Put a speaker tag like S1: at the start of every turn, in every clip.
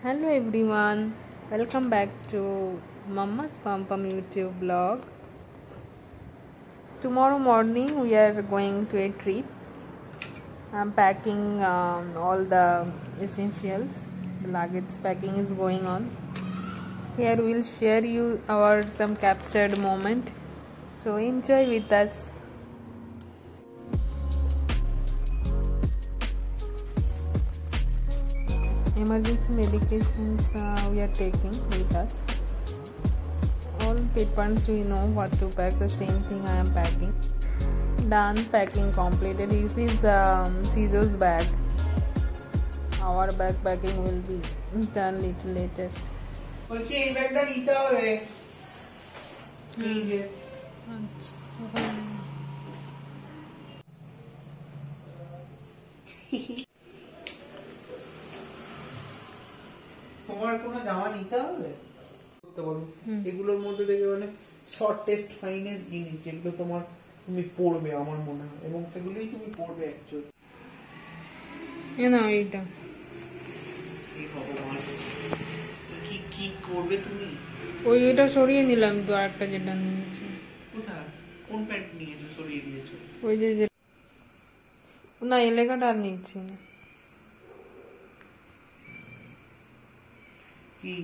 S1: Hello everyone, welcome back to Mama's Pum Pum YouTube blog. Tomorrow morning we are going to a trip. I'm packing all the essentials. The luggage packing is going on. Here we'll share you our some captured moment. So enjoy with us. Emergency medications we are taking with us. All parents we know what to pack. The same thing I am packing. Done packing completed. This is Sijo's bag. Our backpacking will be done little later.
S2: বলছি এই ব্যাগটা নিতে হবে এই যে
S1: আচ্ছা
S2: তোমার কোনো জামা নিতে হবে করতে বলো এগুলোর মধ্যে থেকে মানে শর্টেস্ট ফাইনেস্ট জিনিস যেগুলো তোমার তুমি পরবে আমার মনে হয় এবং সেগুলোই তুমি পরবে অ্যাকচুয়ালি
S1: না এইটা
S2: এই ভগবান কি কি করবে তুমি
S1: ওই এটা সরিয়ে নিলাম তো আরেকটা যেটা নিয়েছি
S2: কোথায় কোন প্যান্ট নিয়েছো সরিয়ে দিয়েছো
S1: ওই যে না এই লেখাটা আর নিচ্ছি না
S2: কি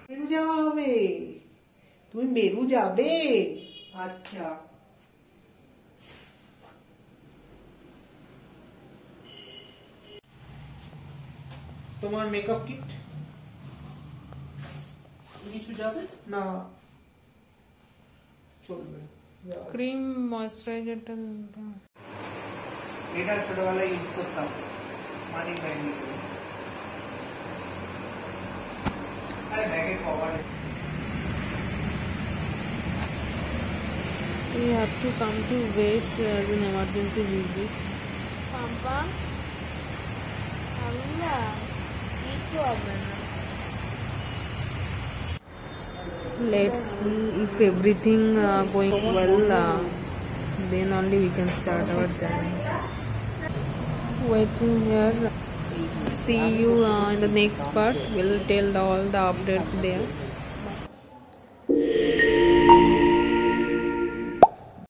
S2: মেরু যাওয়া হবে তুমি মেরু যাবে আচ্ছা তোমার মেকআপ কিট কিছু যাবে না চলবে
S1: ক্রিম ময়শ্চারাইজারটা
S2: এটা ছোটবেলায় ইউজ করতাম মানি ব্যাগ আরে ব্যাগের cover
S1: We have to come to wait as an emergency visit. Pampa, Amina, let's see if everything going well. Then only we can start our journey. Waiting here. See you in the next part. We'll tell all the updates there.